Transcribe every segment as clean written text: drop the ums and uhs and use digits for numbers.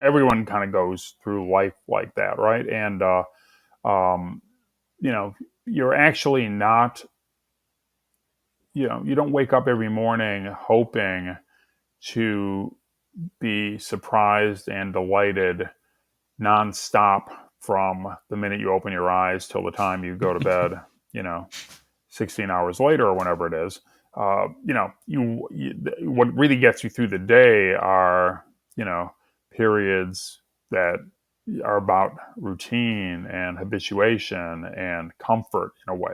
everyone kind of goes through life like that, right? And um, you know, you're actually not, you don't wake up every morning hoping to be surprised and delighted nonstop from the minute you open your eyes till the time you go to bed, you know, 16 hours later or whenever it is. What really gets you through the day are, periods that are about routine and habituation and comfort in a way.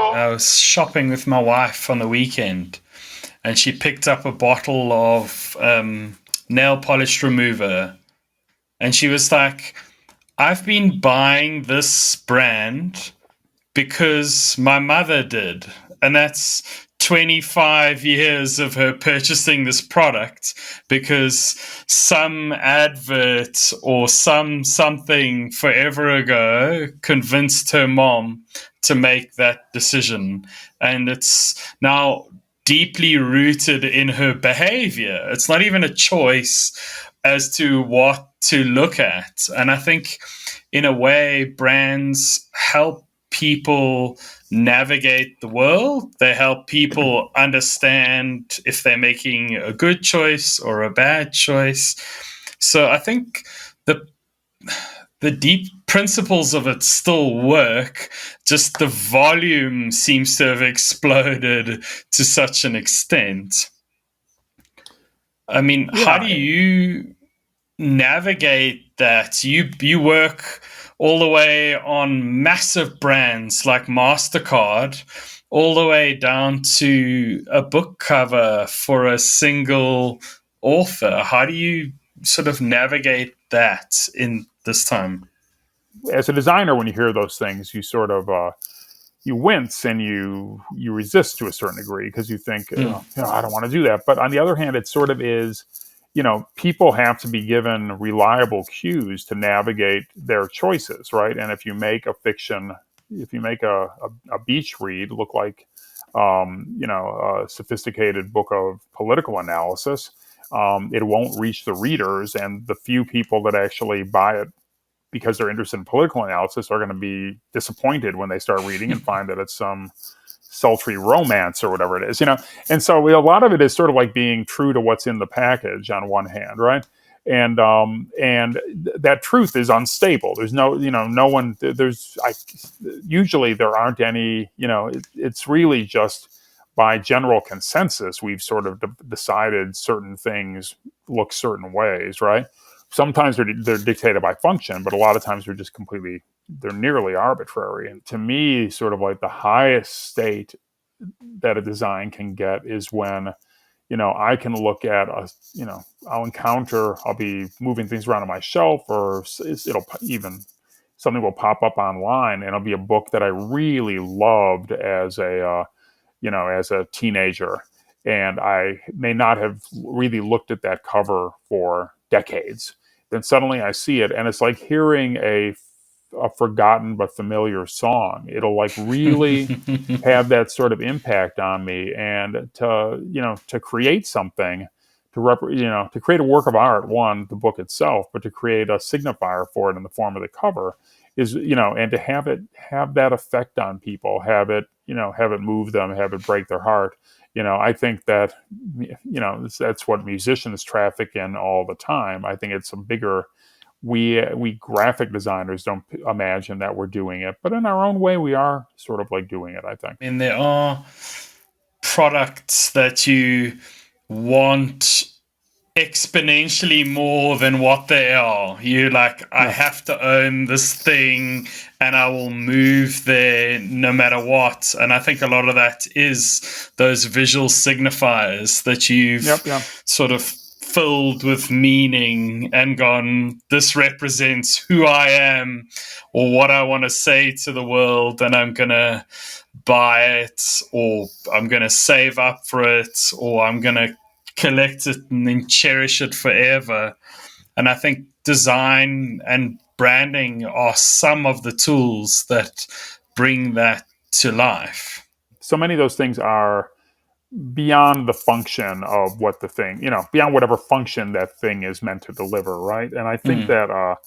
I was shopping with my wife on the weekend, and she picked up a bottle of nail polish remover, and she was like, I've been buying this brand because my mother did. And that's 25 years of her purchasing this product because some advert or something forever ago convinced her mom to make that decision. And it's now deeply rooted in her behavior. It's not even a choice as to what to look at. And I think, in a way, brands help people navigate the world. They help people understand if they're making a good choice or a bad choice. So I think the the deep principles of it still work, just the volume seems to have exploded to such an extent. I mean, how do Yeah, you navigate that? You work all the way on massive brands like MasterCard, all the way down to a book cover for a single author. How do you sort of navigate that in this time? as a designer, when you hear those things, you sort of you wince and you resist to a certain degree because you think, Mm. I don't want to do that. But on the other hand, it sort of is, people have to be given reliable cues to navigate their choices, right? And if you make a beach read look like, a sophisticated book of political analysis, it won't reach the readers, and the few people that actually buy it because they're interested in political analysis are going to be disappointed when they start reading and find that it's some sultry romance or whatever it is, And so a lot of it is sort of like being true to what's in the package on one hand, right? And that truth is unstable. There's no, no one. Usually there aren't any. It's really just by general consensus we've sort of decided certain things look certain ways, right? Sometimes they're dictated by function, but a lot of times they're nearly arbitrary. And to me, sort of like the highest state that a design can get is when, I can look at I'll be moving things around on my shelf, or it'll even something will pop up online, and it'll be a book that I really loved as a teenager, and I may not have really looked at that cover for decades. Then suddenly I see it, and it's like hearing a forgotten but familiar song. It'll like really have that sort of impact on me, and to create something, to create a work of art, one, the book itself, but to create a signifier for it in the form of the cover is, and to have that effect on people, have it move them, have it break their heart. I think that, that's what musicians traffic in all the time. I think it's a bigger, we graphic designers don't imagine that we're doing it, but in our own way we are sort of like doing it, I think. And there are products that you want exponentially more than what they are. You like, I Yeah. have to own this thing and I will move there no matter what. And I think a lot of that is those visual signifiers that you've Yep. Yeah. sort of filled with meaning and gone, this represents who I am or what I want to say to the world, and I'm going to buy it, or I'm going to save up for it, or I'm going to collect it and then cherish it forever. And I think design and branding are some of the tools that bring that to life. So many of those things are beyond the function of what the thing, beyond whatever function that thing is meant to deliver, right? And I think Mm. that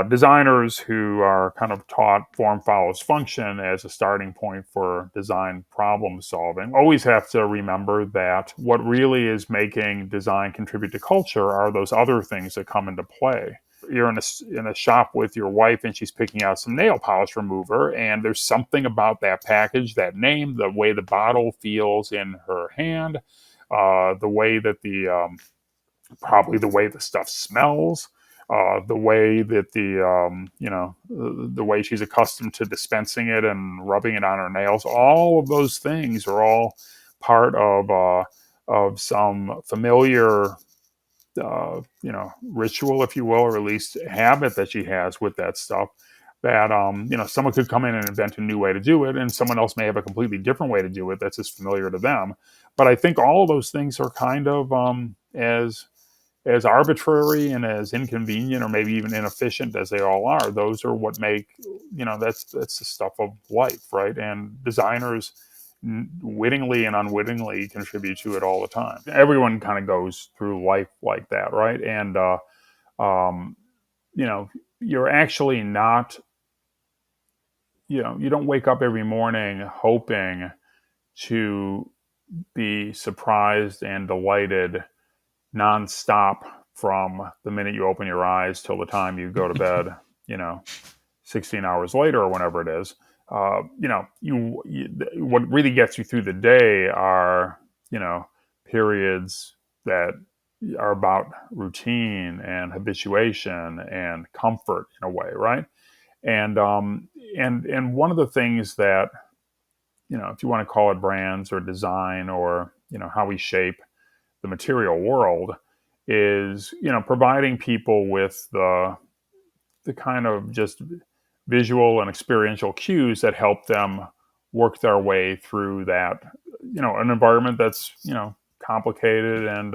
designers who are kind of taught form follows function as a starting point for design problem solving always have to remember that what really is making design contribute to culture are those other things that come into play. You're in a shop with your wife and she's picking out some nail polish remover, and there's something about that package, that name, the way the bottle feels in her hand, the way that probably the way the stuff smells, the way that the way she's accustomed to dispensing it and rubbing it on her nails. All of those things are all part of some familiar ritual, if you will, or at least habit that she has with that stuff. That someone could come in and invent a new way to do it, and someone else may have a completely different way to do it that's just familiar to them. But I think all of those things are kind of as arbitrary and as inconvenient, or maybe even inefficient as they all are. Those are what make that's the stuff of life, right? And designers wittingly and unwittingly contribute to it all the time. Everyone kind of goes through life like that, right? And um, you're actually not, you don't wake up every morning hoping to be surprised and delighted nonstop from the minute you open your eyes till the time you go to bed, 16 hours later or whenever it is. What really gets you through the day are, periods that are about routine and habituation and comfort in a way, right? And one of the things that, if you want to call it brands or design or, how we shape the material world, is providing people with the kind of just visual and experiential cues that help them work their way through that an environment that's complicated and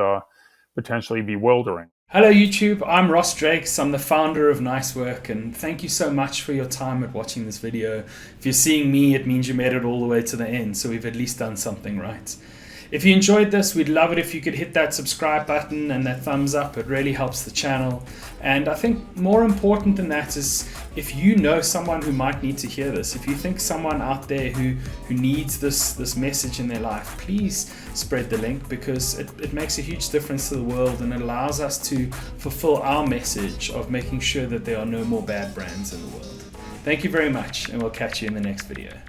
potentially bewildering. Hello YouTube, I'm Ross Drakes. I'm the founder of Nicework, and thank you so much for your time at watching this video. If you're seeing me, it means you made it all the way to the end, so we've at least done something right. If you enjoyed this, we'd love it if you could hit that subscribe button and that thumbs up. It really helps the channel. And I think more important than that is if you know someone who might need to hear this, if you think someone out there who needs this message in their life, please spread the link, because it makes a huge difference to the world, and it allows us to fulfill our message of making sure that there are no more bad brands in the world. Thank you very much, and we'll catch you in the next video.